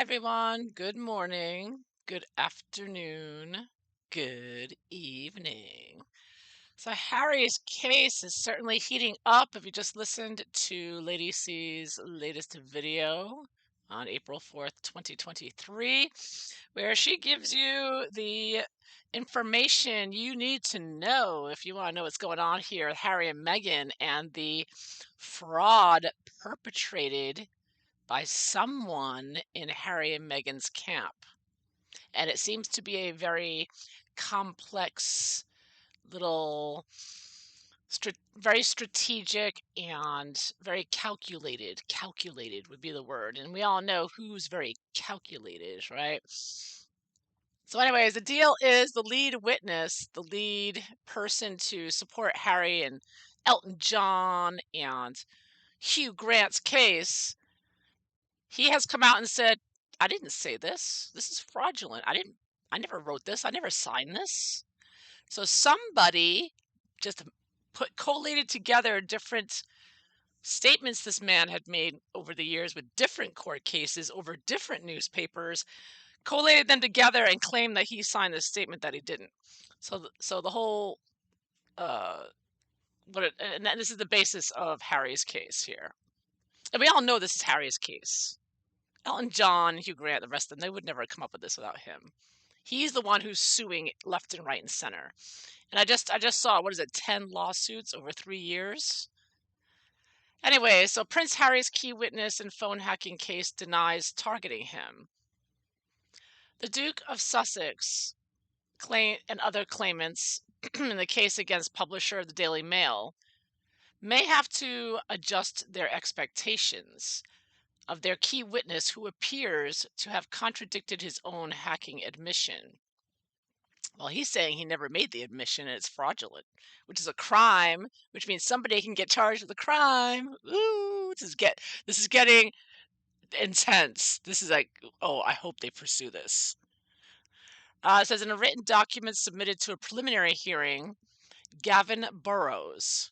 everyone. Good morning, good afternoon, good evening. So, Harry's case is certainly heating up. If you just listened to Lady C's latest video on April 4th, 2023, where she gives you the information you need to know if you want to know what's going on here with Harry and Meghan and the fraud perpetrated by someone in Harry and Meghan's camp. And it seems to be a very complex little, very strategic and very calculated. Calculated would be the word. And we all know who's very calculated, right? So, anyways, the deal is the lead witness, the lead person to support Harry and Elton John and Hugh Grant's case, he has come out and said, I didn't say this. This is fraudulent. I never wrote this. I never signed this. So somebody just collated together different statements this man had made over the years with different court cases over different newspapers, collated them together and claimed that he signed this statement that he didn't. So the whole and this is the basis of Harry's case here. And we all know this is Harry's case. Elton John, Hugh Grant, the rest of them, they would never come up with this without him. He's the one who's suing left and right and center. And I just saw, what is it, 10 lawsuits over 3 years? Anyway, so Prince Harry's key witness in phone hacking case denies targeting him. The Duke of Sussex and other claimants in the case against publisher of the Daily Mail may have to adjust their expectations of their key witness, who appears to have contradicted his own hacking admission. Well, he's saying he never made the admission and it's fraudulent, which is a crime, which means somebody can get charged with a crime. Ooh, this is getting intense. This is like, oh, I hope they pursue this. It says in a written document submitted to a preliminary hearing, Gavin Burrows,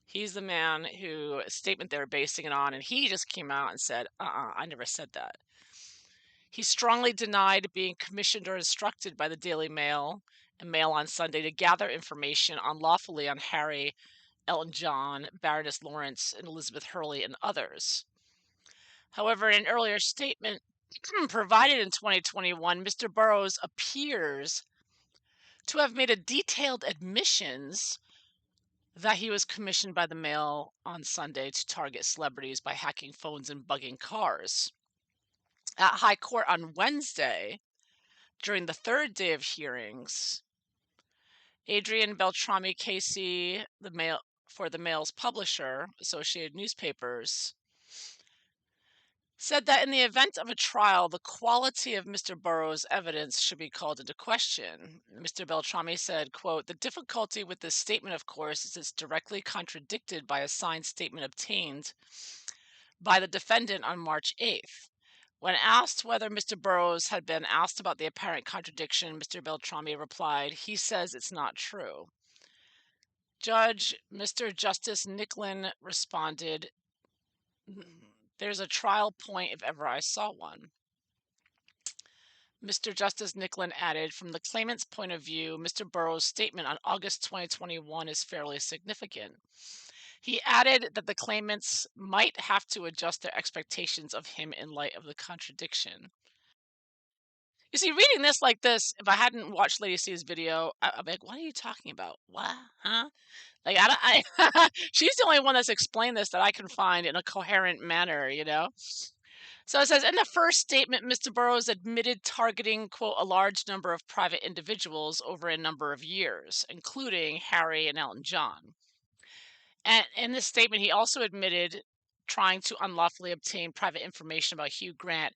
he's the man who statement they're basing it on, and he just came out and said, I never said that. He strongly denied being commissioned or instructed by the Daily Mail and Mail on Sunday to gather information unlawfully on Harry, Elton John, Baroness Lawrence, and Elizabeth Hurley, and others. However, in an earlier statement provided in 2021, Mr. Burrows appears to have made a detailed admissions that he was commissioned by the Mail on Sunday to target celebrities by hacking phones and bugging cars. At High Court on Wednesday, during the third day of hearings, Adrian Beltrami Casey, the Mail's publisher, Associated Newspapers, said that in the event of a trial, the quality of Mr. Burrows' evidence should be called into question. Mr. Beltrami said, quote, "The difficulty with this statement, of course, is it's directly contradicted by a signed statement obtained by the defendant on March 8th. When asked whether Mr. Burrows had been asked about the apparent contradiction, Mr. Beltrami replied, he says it's not true. Judge, Mr. Justice Nicklin responded, there's a trial point if ever I saw one. Mr. Justice Nicklin added, from the claimant's point of view, Mr. Burrows' statement on August 2021 is fairly significant. He added that the claimants might have to adjust their expectations of him in light of the contradiction. You see, reading this like this, if I hadn't watched Lady C's video, I'd be like, what are you talking about? What? Huh? Like, she's the only one that's explained this that I can find in a coherent manner, you know? So it says, in the first statement, Mr. Burrows admitted targeting, quote, a large number of private individuals over a number of years, including Harry and Elton John. And in this statement, he also admitted trying to unlawfully obtain private information about Hugh Grant,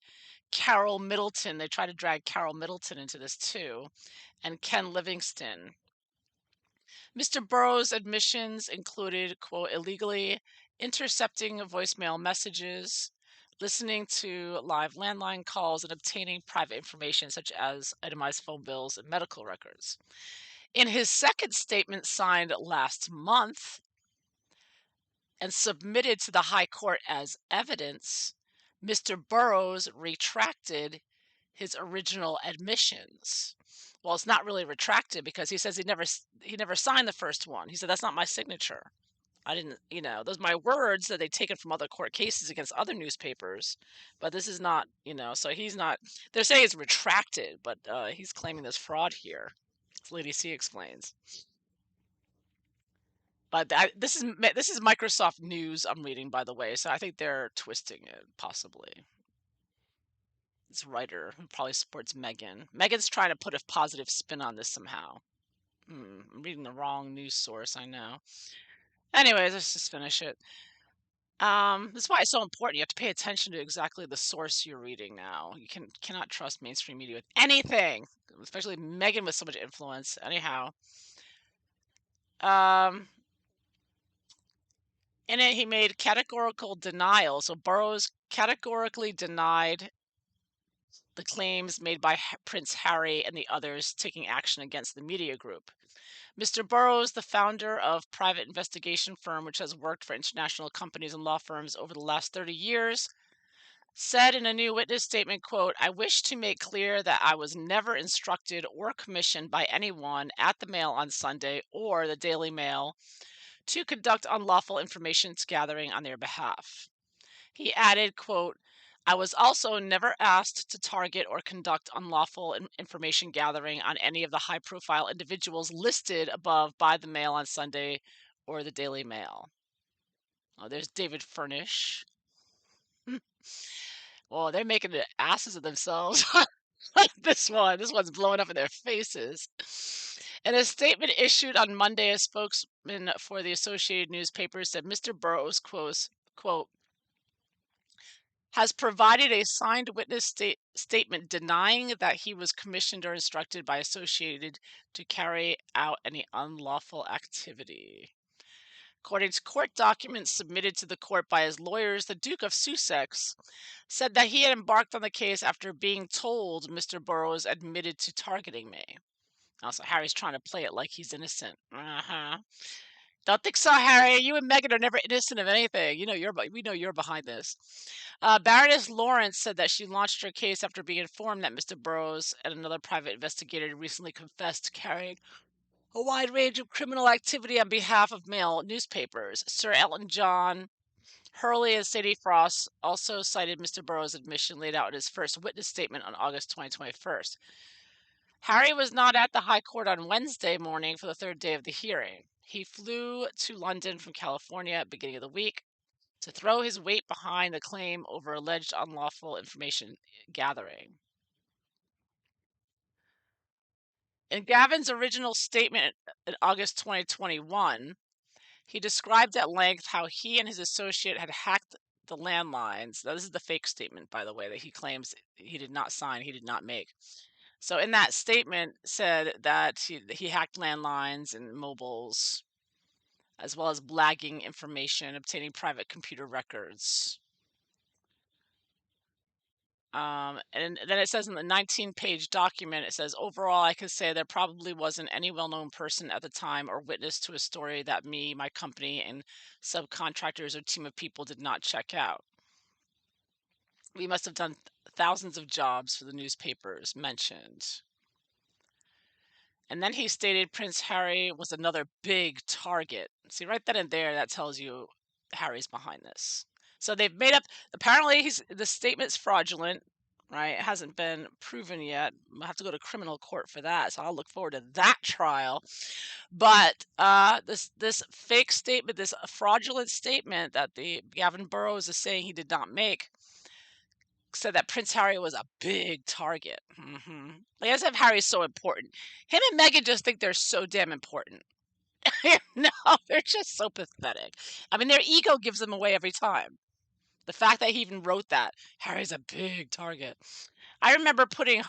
Carol Middleton. They try to drag Carol Middleton into this too, and Ken Livingston. Mr. Burrows' admissions included, quote, illegally intercepting voicemail messages, listening to live landline calls, and obtaining private information such as itemized phone bills and medical records. In his second statement signed last month and submitted to the High Court as evidence, Mr. Burroughs retracted his original admissions. Well, it's not really retracted because he says he never signed the first one. He said that's not my signature. I didn't, those are my words that they've taken from other court cases against other newspapers, but this is not, so he's not. They're saying it's retracted, but he's claiming there's fraud here. As Lady C explains. But this is Microsoft News I'm reading, by the way, so I think they're twisting it possibly. This writer who probably supports Meghan. Meghan's trying to put a positive spin on this somehow. I'm reading the wrong news source, I know. Anyways, let's just finish it. This is why it's so important. You have to pay attention to exactly the source you're reading now. You cannot trust mainstream media with anything, especially Meghan with so much influence. Anyhow, in it he made categorical denial. So Burroughs categorically denied the claims made by Prince Harry and the others taking action against the media group. Mr. Burroughs, the founder of private investigation firm which has worked for international companies and law firms over the last 30 years, said in a new witness statement, quote, "I wish to make clear that I was never instructed or commissioned by anyone at the Mail on Sunday or the Daily Mail to conduct unlawful information gathering on their behalf." He added, quote, "I was also never asked to target or conduct unlawful information gathering on any of the high-profile individuals listed above by the Mail on Sunday or the Daily Mail." Oh, there's David Furnish. Oh, they're making the asses of themselves. This one's blowing up in their faces. In a statement issued on Monday, a spokesman for the Associated Newspaper said Mr. Burroughs, quote, has provided a signed witness statement denying that he was commissioned or instructed by Associated to carry out any unlawful activity. According to court documents submitted to the court by his lawyers, the Duke of Sussex said that he had embarked on the case after being told Mr. Burroughs admitted to targeting me. Also, Harry's trying to play it like he's innocent. Don't think so, Harry. You and Meghan are never innocent of anything. We know you're behind this. Baroness Lawrence said that she launched her case after being informed that Mr. Burroughs and another private investigator recently confessed to carrying a wide range of criminal activity on behalf of male newspapers. Sir Elton John, Hurley, and Sadie Frost also cited Mr. Burroughs' admission laid out in his first witness statement on August 2021. Harry was not at the High Court on Wednesday morning for the third day of the hearing. He flew to London from California at the beginning of the week to throw his weight behind the claim over alleged unlawful information gathering. In Gavin's original statement in August 2021, he described at length how he and his associate had hacked the landlines. Now, this is the fake statement, by the way, that he claims he did not sign, he did not make. So in that statement said that he hacked landlines and mobiles, as well as blagging information, obtaining private computer records. And then it says in the 19-page document, it says, overall, I could say there probably wasn't any well-known person at the time or witness to a story that me, my company, and subcontractors or team of people did not check out. We must have done thousands of jobs for the newspapers mentioned. And then he stated Prince Harry was another big target. See, right then and there, that tells you Harry's behind this. So they've made up, apparently the statement's fraudulent, right? It hasn't been proven yet. I'll have to go to criminal court for that. So I'll look forward to that trial. But this fake statement, this fraudulent statement that the Gavin Burroughs is saying he did not make, said that Prince Harry was a big target. Like, as if Harry's so important. Him and Meghan just think they're so damn important. No, they're just so pathetic. I mean, their ego gives them away every time. The fact that he even wrote that, Harry's a big target. I remember putting.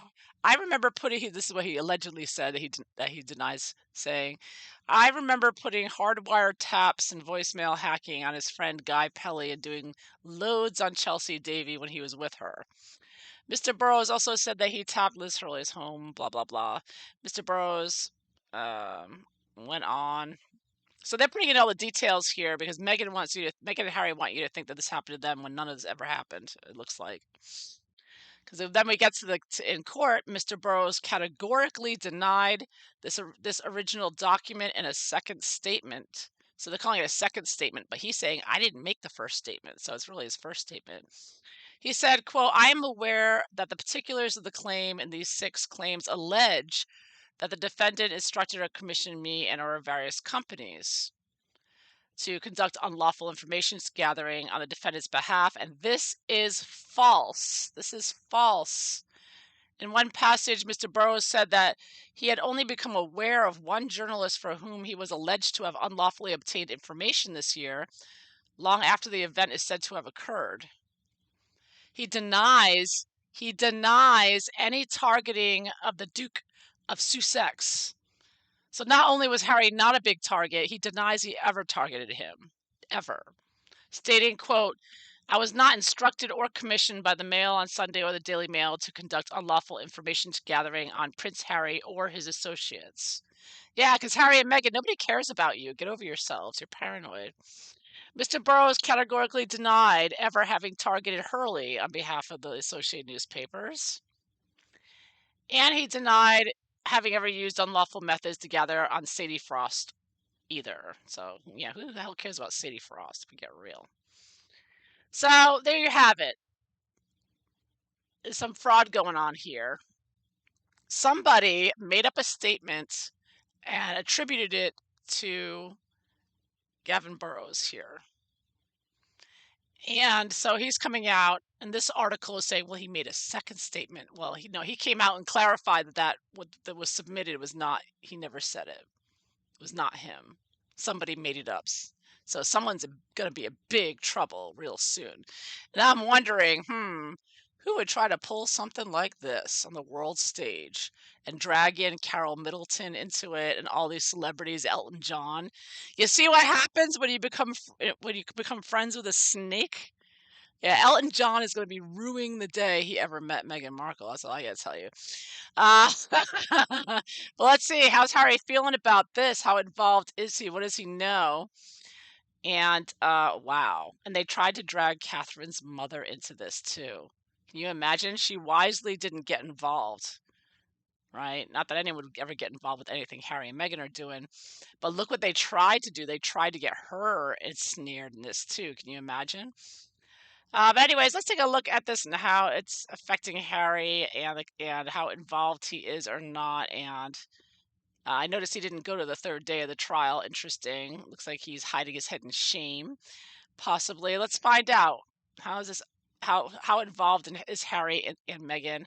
This is what he allegedly said that he denies saying. I remember putting hardwire taps and voicemail hacking on his friend Guy Pelly and doing loads on Chelsea Davy when he was with her. Mr. Burroughs also said that he tapped Liz Hurley's home, blah, blah, blah. Mr. Burroughs went on. So they're putting in all the details here because Meghan and Harry want you to think that this happened to them when none of this ever happened. It looks like. Because then we get to in court, Mr. Burroughs categorically denied this original document in a second statement. So they're calling it a second statement, but he's saying I didn't make the first statement, so it's really his first statement. He said, "quote I am aware that the particulars of the claim in these 6 claims allege that the defendant instructed or commissioned me and or various companies to conduct unlawful information gathering on the defendant's behalf, and this is false. This is false." In one passage, Mr. Burroughs said that he had only become aware of one journalist for whom he was alleged to have unlawfully obtained information this year, long after the event is said to have occurred. He denies any targeting of the Duke of Sussex. So not only was Harry not a big target, he denies he ever targeted him. Ever. Stating, quote, I was not instructed or commissioned by the Mail on Sunday or the Daily Mail to conduct unlawful information gathering on Prince Harry or his associates. Yeah, because Harry and Meghan, nobody cares about you. Get over yourselves. You're paranoid. Mr. Burroughs categorically denied ever having targeted Hurley on behalf of the Associated Newspapers. And he denied having ever used unlawful methods to gather on Sadie Frost either. So, yeah, who the hell cares about Sadie Frost, if we get real? So, there you have it. There's some fraud going on here. Somebody made up a statement and attributed it to Gavin Burroughs here. And so he's coming out, and this article is saying, well, he made a second statement. Well, he came out and clarified that what that was submitted was not, he never said it. It was not him. Somebody made it up. So someone's going to be in big trouble real soon. And I'm wondering, who would try to pull something like this on the world stage and drag in Carol Middleton into it and all these celebrities, Elton John? You see what happens when you become friends with a snake? Yeah, Elton John is going to be ruining the day he ever met Meghan Markle. That's all I got to tell you. Well, let's see. How's Harry feeling about this? How involved is he? What does he know? And wow. And they tried to drag Catherine's mother into this too. Can you imagine? She wisely didn't get involved, right? Not that anyone would ever get involved with anything Harry and Meghan are doing, but look what they tried to do. They tried to get her ensnared in this too. Can you imagine? But anyways, let's take a look at this and how it's affecting Harry and how involved he is or not. And I noticed he didn't go to the 3rd day of the trial. Interesting. Looks like he's hiding his head in shame, possibly. Let's find out. How is this? How involved is Harry and Meghan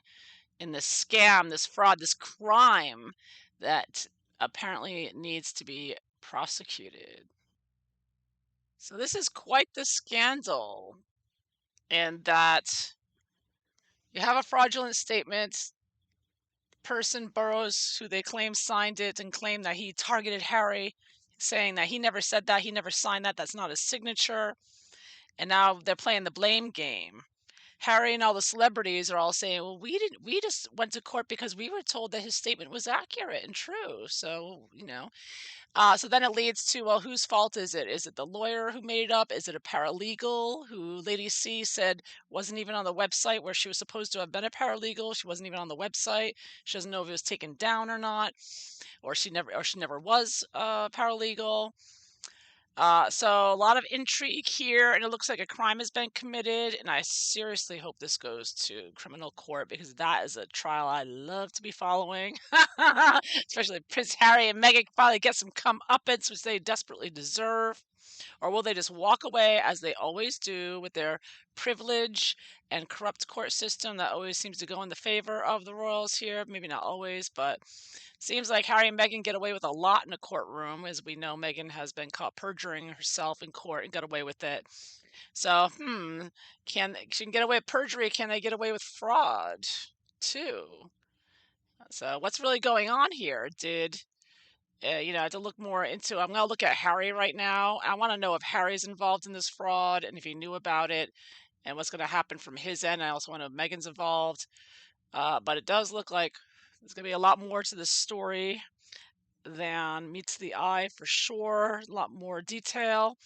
in this scam, this fraud, this crime that apparently needs to be prosecuted? So this is quite the scandal, and that you have a fraudulent statement. Person Burroughs, who they claim signed it and claimed that he targeted Harry, saying that he never said that, he never signed that, that's not his signature. And now they're playing the blame game. Harry and all the celebrities are all saying, well, we just went to court because we were told that his statement was accurate and true. So, so then it leads to, well, whose fault is it? Is it the lawyer who made it up? Is it a paralegal who Lady C said wasn't even on the website where she was supposed to have been a paralegal? She wasn't even on the website. She doesn't know if it was taken down or not, or she never was a paralegal. So a lot of intrigue here, and it looks like a crime has been committed, and I seriously hope this goes to criminal court because that is a trial I love to be following. Especially Prince Harry and Meghan finally get some comeuppance, which they desperately deserve. Or will they just walk away as they always do with their privilege and corrupt court system that always seems to go in the favor of the royals here? Maybe not always, but seems like Harry and Meghan get away with a lot in a courtroom. As we know, Meghan has been caught perjuring herself in court and got away with it. So, can she get away with perjury? Can they get away with fraud too? So, what's really going on here? I have to look more into. I'm going to look at Harry right now. I want to know if Harry's involved in this fraud and if he knew about it and what's going to happen from his end. I also want to know if Meghan's involved. But it does look like there's going to be a lot more to this story than meets the eye for sure. A lot more detail.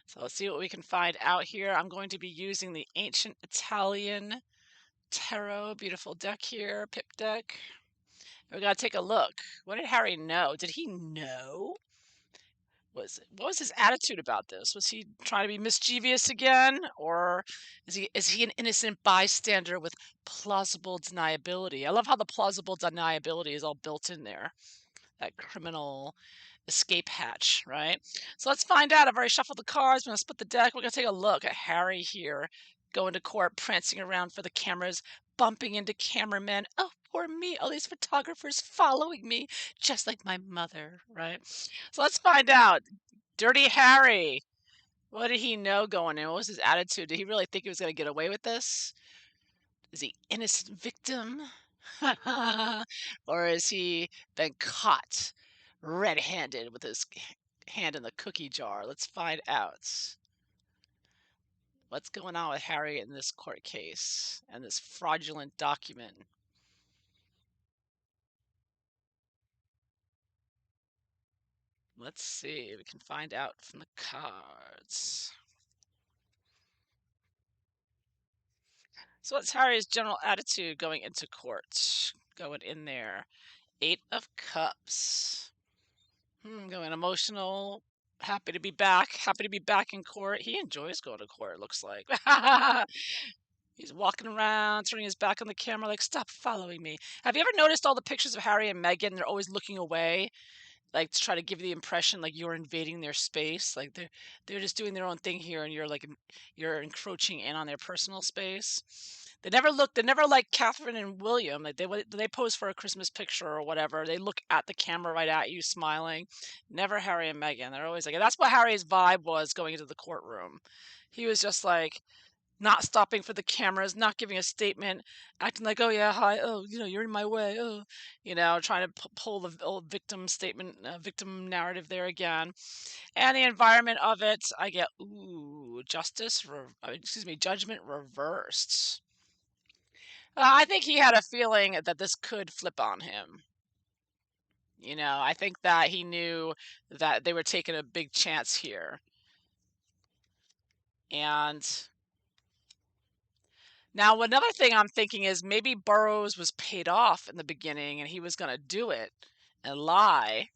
So let's see what we can find out here. I'm going to be using the Ancient Italian Tarot. Beautiful deck here, pip deck. We gotta take a look. What did Harry know? Did he know? What was his attitude about this? Was he trying to be mischievous again, or is he an innocent bystander with plausible deniability? I love how the plausible deniability is all built in there. That criminal escape hatch, right? So let's find out. I've already shuffled the cards. We're gonna split the deck. We're gonna take a look at Harry here, going to court, prancing around for the cameras, bumping into cameramen. Oh, poor me! All these photographers following me, just like my mother, right? So let's find out. Dirty Harry. What did he know going in? What was his attitude? Did he really think he was gonna get away with this? Is he innocent victim? Or is he been caught red-handed with his hand in the cookie jar? Let's find out. What's going on with Harry in this court case and this fraudulent document? Let's see. We can find out from the cards. So what's Harry's general attitude going into court? Going in there. 8 of Cups. Going emotional. Happy to be back. Happy to be back in court. He enjoys going to court, it looks like. He's walking around, turning his back on the camera, like, stop following me. Have you ever noticed all the pictures of Harry and Meghan? They're always looking away, like to try to give you the impression like you're invading their space. Like they're just doing their own thing here, and you're encroaching in on their personal space. They never like Catherine and William. Like they pose for a Christmas picture or whatever. They look at the camera right at you, smiling. Never Harry and Meghan. They're always like, and that's what Harry's vibe was going into the courtroom. He was just like not stopping for the cameras, not giving a statement, acting like, oh yeah, hi, oh, you're in my way, oh, trying to pull the old victim statement, victim narrative there again. And the environment of it, I get, ooh, judgment reversed. I think he had a feeling that this could flip on him. I think that he knew that they were taking a big chance here. And now, another thing I'm thinking is maybe Burroughs was paid off in the beginning and he was going to do it and lie.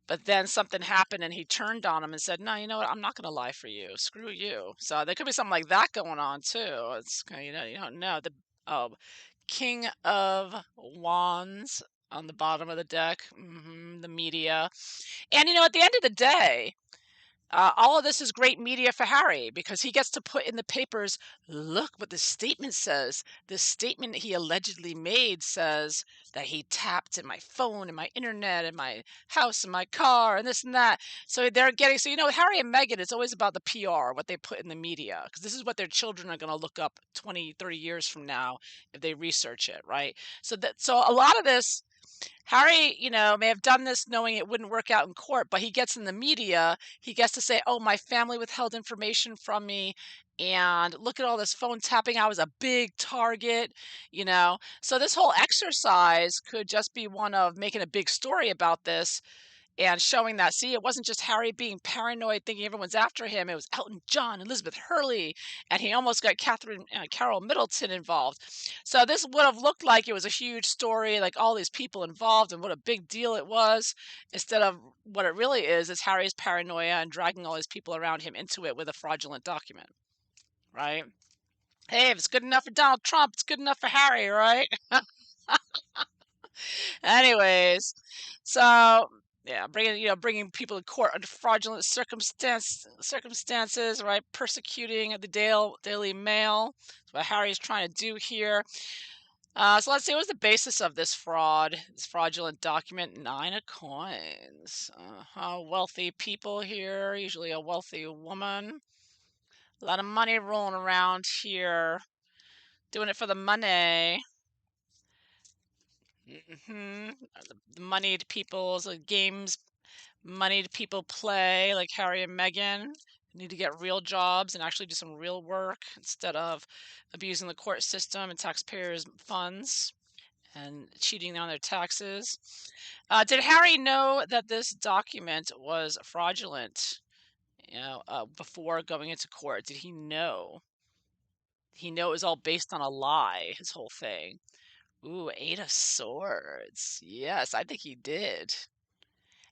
But then something happened and he turned on him and said, no, you know what? I'm not going to lie for you. Screw you. So there could be something like that going on too. It's, you don't know. Oh, King of Wands on the bottom of the deck, the media. And, at the end of the day, all of this is great media for Harry because he gets to put in the papers, look what the statement says. The statement he allegedly made says that he tapped in my phone and my internet and my house and my car and this and that. So they're getting, Harry and Meghan, it's always about the PR, what they put in the media, because this is what their children are going to look up 20, 30 years from now if they research it, right? So a lot of this, Harry, may have done this knowing it wouldn't work out in court, but he gets in the media. He gets to say, oh, my family withheld information from me. And look at all this phone tapping. I was a big target. So this whole exercise could just be one of making a big story about this and showing that, see, it wasn't just Harry being paranoid, thinking everyone's after him. It was Elton John, Elizabeth Hurley, and he almost got Carol Middleton involved. So this would have looked like it was a huge story, like all these people involved and what a big deal it was, instead of what it really is Harry's paranoia and dragging all these people around him into it with a fraudulent document, right? Hey, if it's good enough for Donald Trump, it's good enough for Harry, right? Anyways, so yeah, bringing people to court under fraudulent circumstances, right? Persecuting the Daily Mail. That's what Harry's trying to do here. So let's see, what's the basis of this fraudulent document? 9 of Coins. Wealthy people here, usually a wealthy woman. A lot of money rolling around here, doing it for the money. The moneyed people, the games moneyed people play, like Harry and Meghan. Need to get real jobs and actually do some real work instead of abusing the court system and taxpayers' funds. and cheating on their taxes. Did Harry know that this document was fraudulent? Before going into court, did he know? He know it was all based on a lie, his whole thing. Ooh, 8 of Swords. Yes, I think he did.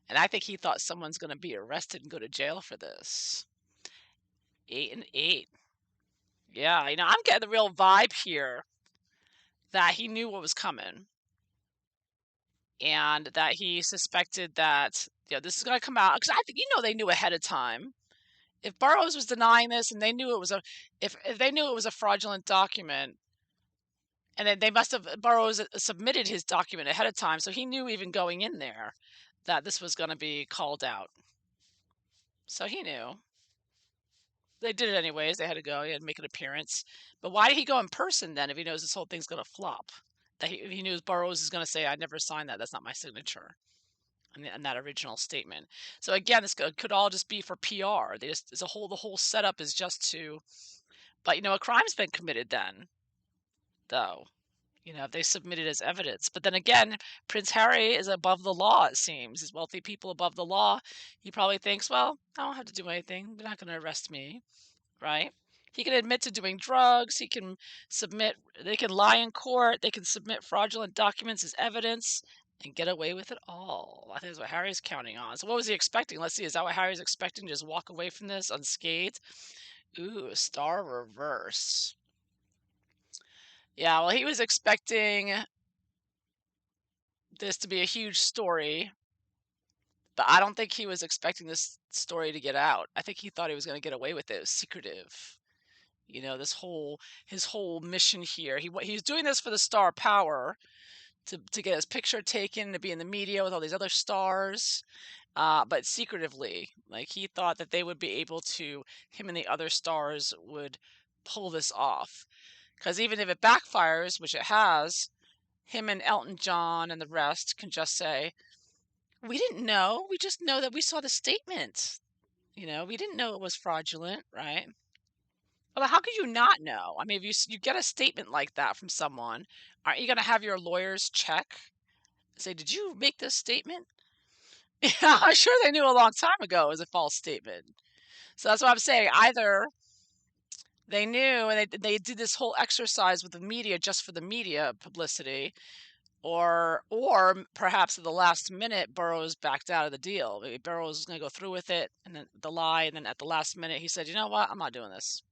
And I think he thought someone's going to be arrested and go to jail for this. 8 and 8. Yeah, I'm getting the real vibe here that he knew what was coming and that he suspected that this is going to come out because I think they knew ahead of time. If Burroughs was denying this and they knew it was if they knew it was a fraudulent document, and then they must have Burroughs submitted his document ahead of time, so he knew even going in there that this was going to be called out. So he knew. They did it anyways. They had to go. He had to make an appearance. But why did he go in person then if he knows this whole thing's going to flop? That he knew Burroughs is going to say, "I never signed that. That's not my signature." In that original statement. So again, this could all just be for PR. The whole setup is just to, but a crime's been committed then, though. If they submit it as evidence. But then again, Prince Harry is above the law, it seems. He's wealthy people above the law. He probably thinks, well, I don't have to do anything. They're not going to arrest me, right? He can admit to doing drugs. He can they can lie in court. They can submit fraudulent documents as evidence and get away with it all. I think that's what Harry's counting on. So what was he expecting? Let's see. Is that what Harry's expecting? Just walk away from this unscathed? Ooh, star reverse. Yeah, well, he was expecting this to be a huge story, but I don't think he was expecting this story to get out. I think he thought he was going to get away with it. It was secretive. His whole mission here. He's doing this for the star power to get his picture taken, to be in the media with all these other stars. But secretively, like he thought that they would be able to, him and the other stars would pull this off. Because even if it backfires, which it has, him and Elton John and the rest can just say, we didn't know. We just know that we saw the statement. We didn't know it was fraudulent, right? Well, how could you not know? I mean, if you get a statement like that from someone, aren't you going to have your lawyers check? Say, did you make this statement? Yeah, I'm sure they knew a long time ago it was a false statement. So that's what I'm saying. Either they knew and they did this whole exercise with the media just for the media publicity, or perhaps at the last minute Burroughs backed out of the deal. Maybe Burroughs was going to go through with it and then the lie, and then at the last minute he said, "You know what? I'm not doing this."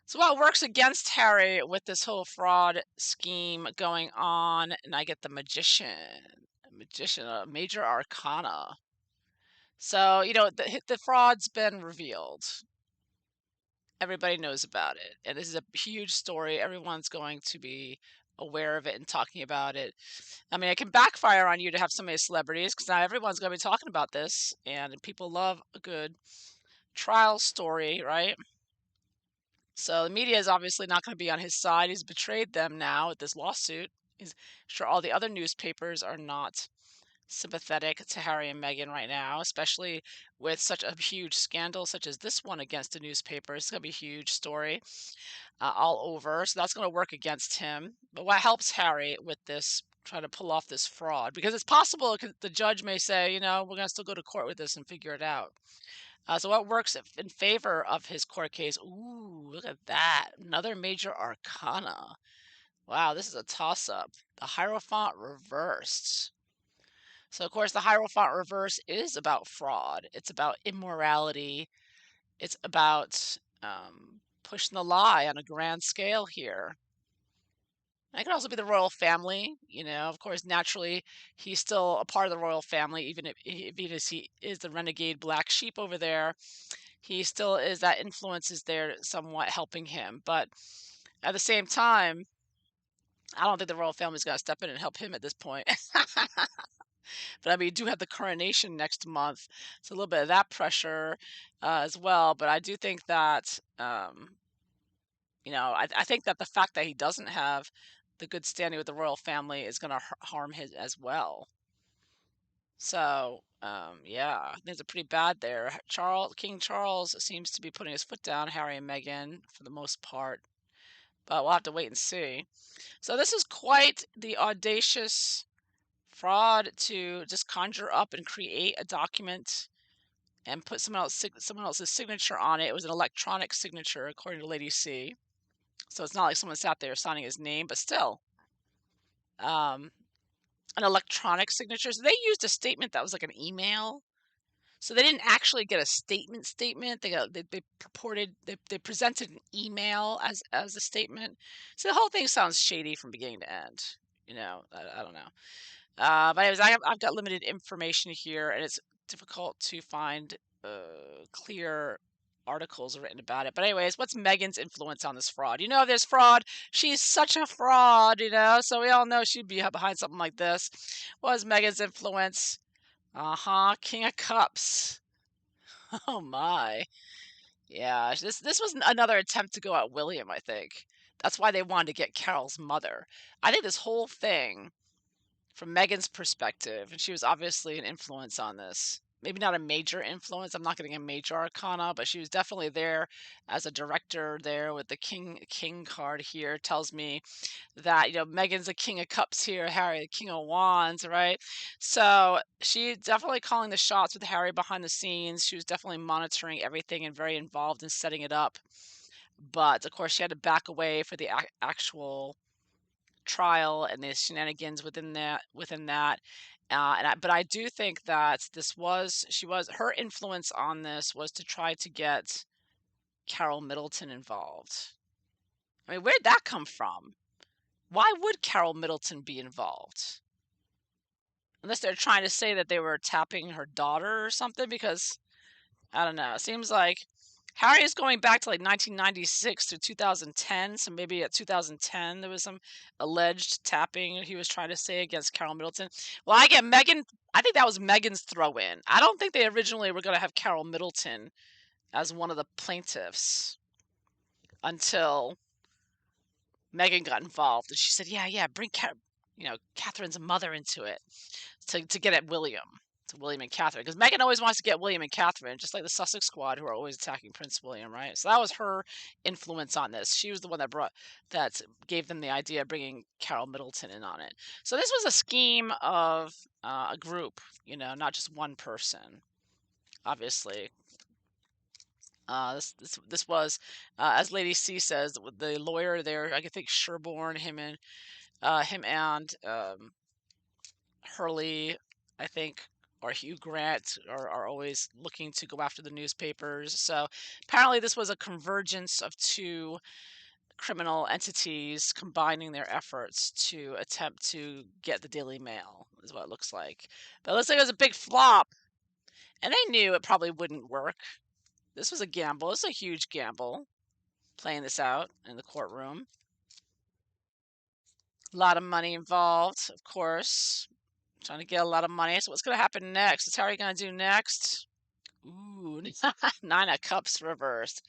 So what works against Harry with this whole fraud scheme going on? And I get the magician, a major arcana. So the fraud's been revealed. Everybody knows about it, and this is a huge story. Everyone's going to be aware of it and talking about it. I mean, it can backfire on you to have so many celebrities because not everyone's going to be talking about this, and people love a good trial story, right? So the media is obviously not going to be on his side. He's betrayed them now with this lawsuit. He's sure all the other newspapers are not sympathetic to Harry and Meghan right now, especially with such a huge scandal such as this one against a newspaper. It's going to be a huge story all over. So that's going to work against him. But what helps Harry with this, trying to pull off this fraud? Because it's possible the judge may say, we're going to still go to court with this and figure it out. So what works in favor of his court case? Ooh, look at that. Another major arcana. Wow, this is a toss-up. The Hierophant reversed. So, of course, the Hierophant reverse is about fraud. It's about immorality. It's about pushing the lie on a grand scale here. It could also be the royal family. Of course, naturally, he's still a part of the royal family, even if he is the renegade black sheep over there. He still is, that influence is there somewhat helping him. But at the same time, I don't think the royal family's going to step in and help him at this point. But I mean, you do have the coronation next month, so a little bit of that pressure as well. But I do think that, I think that the fact that he doesn't have the good standing with the royal family is going to harm his as well. So, yeah, things are pretty bad there. King Charles seems to be putting his foot down, Harry and Meghan, for the most part. but we'll have to wait and see. So this is quite the audacious fraud to just conjure up and create a document and put someone else's signature on it. It was an electronic signature, according to Lady C. So it's not like someone sat there signing his name, but still, um, an electronic signature. So they used a statement that was like an email. So they didn't actually get a statement. They purported they presented an email as a statement. So the whole thing sounds shady from beginning to end. I don't know. But anyways, I've got limited information here, and it's difficult to find clear articles written about it. But anyways, what's Meghan's influence on this fraud? There's fraud. She's such a fraud, so we all know she'd be behind something like this. What was Meghan's influence? King of Cups. Oh my. Yeah, this was another attempt to go at William, I think. That's why they wanted to get Carol's mother. I think this whole thing from Meghan's perspective, and she was obviously an influence on this. Maybe not a major influence. I'm not getting a major arcana, but she was definitely there as a director there with the king card here. Tells me that, Meghan's the king of cups here, Harry, the king of wands, right? So she definitely calling the shots with Harry behind the scenes. She was definitely monitoring everything and very involved in setting it up. But of course, she had to back away for the actual trial and the shenanigans within that. But I do think that her influence on this was to try to get Carol Middleton involved. I mean, where'd that come from? Why would Carol Middleton be involved? Unless they're trying to say that they were tapping her daughter or something, because I don't know. It seems like Harry is going back to like 1996 to 2010. So maybe at 2010 there was some alleged tapping he was trying to say against Carol Middleton. Well, I get Meghan. I think that was Meghan's throw in. I don't think they originally were going to have Carol Middleton as one of the plaintiffs until Meghan got involved, and she said, "Yeah, yeah, bring Catherine's mother into it to get at William." To William and Catherine, because Meghan always wants to get William and Catherine, just like the Sussex Squad, who are always attacking Prince William, right? So that was her influence on this. She was the one that gave them the idea of bringing Carol Middleton in on it. So this was a scheme of a group, not just one person. Obviously, this was, as Lady C says, the lawyer there. I think Sherborne, him and Hurley, I think, or Hugh Grant are always looking to go after the newspapers. So apparently, this was a convergence of two criminal entities combining their efforts to attempt to get the Daily Mail, is what it looks like. But it looks like it was a big flop, and they knew it probably wouldn't work. This was a gamble. This is a huge gamble, playing this out in the courtroom. A lot of money involved, of course. Trying to get a lot of money. So what's going to happen next? What's Harry going to do next? Ooh, 9 of Cups reversed.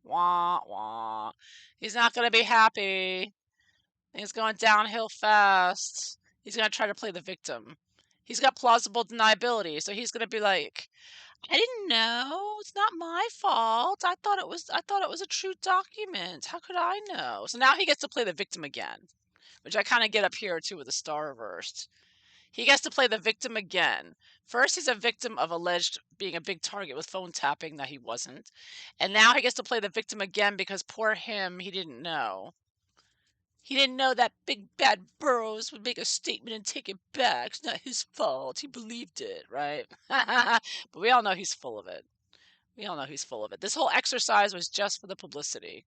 Wah, wah. He's not going to be happy. He's going downhill fast. He's going to try to play the victim. He's got plausible deniability, so he's going to be like, I didn't know. It's not my fault. I thought it was a true document. How could I know? So now he gets to play the victim again, which I kind of get up here too with the star reversed. He gets to play the victim again. First, he's a victim of alleged being a big target with phone tapping that he wasn't. And now he gets to play the victim again because poor him, he didn't know. He didn't know that big bad Burroughs would make a statement and take it back. It's not his fault. He believed it, right? But we all know he's full of it. We all know he's full of it. This whole exercise was just for the publicity.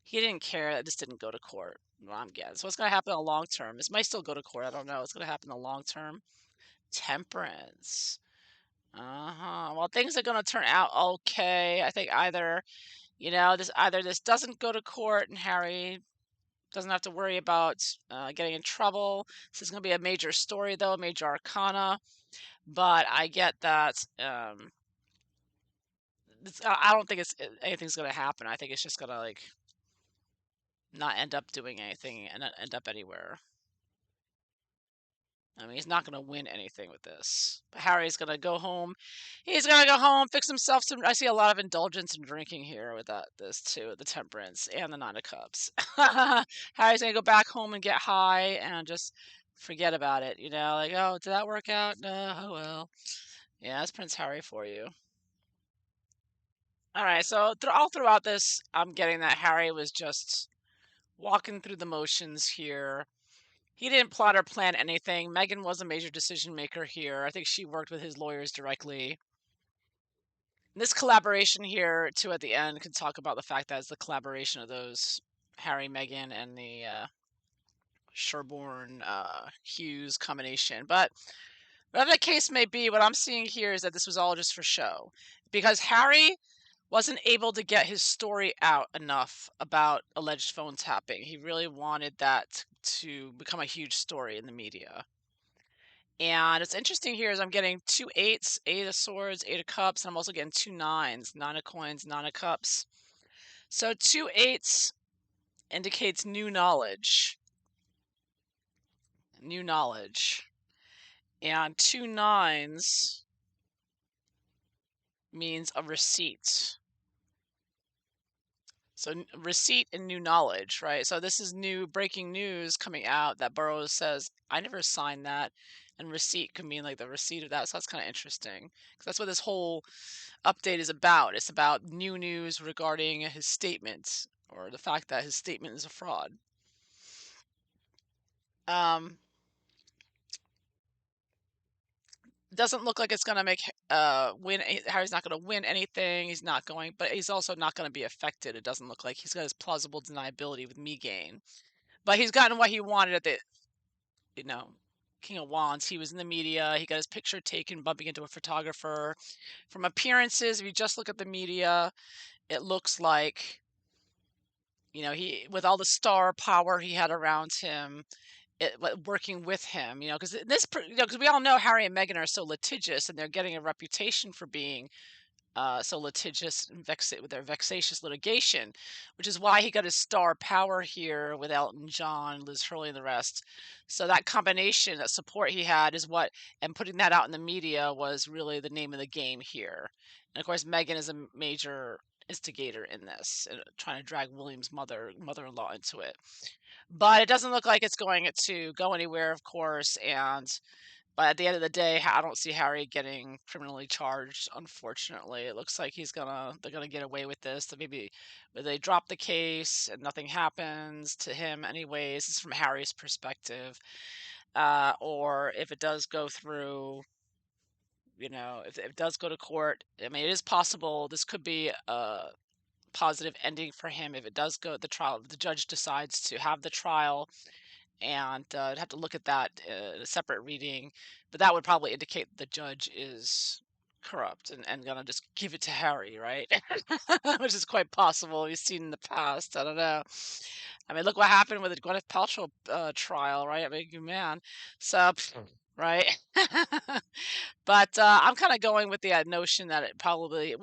He didn't care that this didn't go to court. Well, I'm guessing. So what's going to happen in the long term? This might still go to court. I don't know. What's going to happen in the long term? Temperance. Well, things are going to turn out okay. I think this doesn't go to court and Harry doesn't have to worry about getting in trouble. This is going to be a major story, though, a major arcana. But I get that. I don't think anything's going to happen. I think it's just going to not end up doing anything and not end up anywhere. I mean, he's not going to win anything with this. But Harry's going to go home. He's going to go home, fix himself some. I see a lot of indulgence in drinking here with this too, the temperance and the Nine of Cups. Harry's going to go back home and get high and just forget about it. Like, oh, did that work out? No, oh well. Yeah, that's Prince Harry for you. All right, so all throughout this, I'm getting that Harry was just walking through the motions here. He didn't plot or plan anything. Meghan was a major decision maker here. I think she worked with his lawyers directly. And this collaboration here, too, at the end, can talk about the fact that it's the collaboration of those Harry, Meghan, and the Sherborne Hughes combination. But whatever the case may be, what I'm seeing here is that this was all just for show. Because Harry wasn't able to get his story out enough about alleged phone tapping. He really wanted that to become a huge story in the media. And it's interesting here is I'm getting 2 8s, 8 of swords, 8 of cups, and I'm also getting 2 9s, 9 of coins, 9 of cups. So 2 8s indicates new knowledge. New knowledge. And 2 9s means a receipt. So receipt and new knowledge, right? So this is new breaking news coming out that Burroughs says, I never signed that. And receipt could mean like the receipt of that. So that's kind of interesting because that's what this whole update is about. It's about new news regarding his statement or the fact that his statement is a fraud. Doesn't look like it's going to make win. Harry's not going to win anything. He's not going, but he's also not going to be affected. It doesn't look like he's got his plausible deniability with Meghan. But he's gotten what he wanted at the, King of Wands. He was in the media. He got his picture taken bumping into a photographer. From appearances, if you just look at the media, it looks like, he, with all the star power he had around him, working with him, because because we all know Harry and Meghan are so litigious and they're getting a reputation for being so litigious and with their vexatious litigation, which is why he got his star power here with Elton John, Liz Hurley, and the rest. So that combination, that support he had and putting that out in the media was really the name of the game here. And of course, Meghan is a major instigator in this, trying to drag William's mother-in-law into it. But it doesn't look like it's going to go anywhere, of course, but at the end of the day, I don't see Harry getting criminally charged, unfortunately. It looks like they're gonna get away with this. That maybe they drop the case and nothing happens to him anyways. This is from Harry's perspective. Or if it does go through, if it does go to court, I mean, it is possible this could be a positive ending for him if it does go the trial. The judge decides to have the trial, and I'd have to look at that in a separate reading, but that would probably indicate the judge is corrupt and gonna just give it to Harry, right? Which is quite possible. We've seen in the past. I don't know. I mean, look what happened with the Gwyneth Paltrow trial, right? I mean, man. So, right? But I'm kind of going with the notion that it probably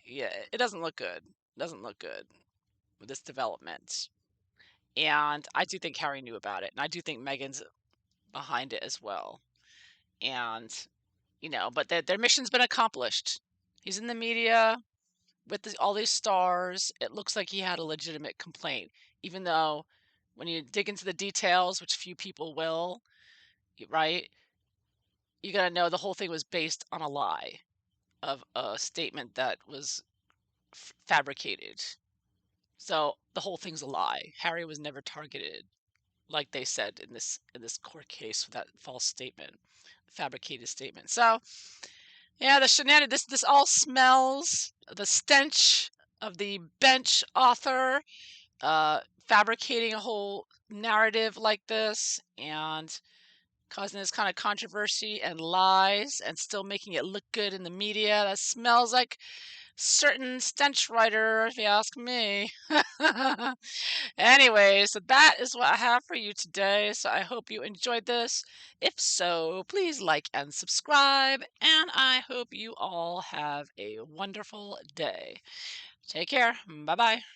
yeah, it doesn't look good. Doesn't look good with this development. And I do think Harry knew about it, and I do think Meghan's behind it as well. And, but their mission's been accomplished. He's in the media with all these stars. It looks like he had a legitimate complaint, even though when you dig into the details, which few people will, right, you got to know the whole thing was based on a lie of a statement that was fabricated. So the whole thing's a lie. Harry was never targeted, like they said in this court case with that false statement, fabricated statement. So yeah, the shenanigans. This all smells the stench of the bench author fabricating a whole narrative like this and causing this kind of controversy and lies and still making it look good in the media. That smells like certain stench writer, if you ask me. Anyway, so that is what I have for you today. So I hope you enjoyed this. If so, please like and subscribe. And I hope you all have a wonderful day. Take care. Bye bye.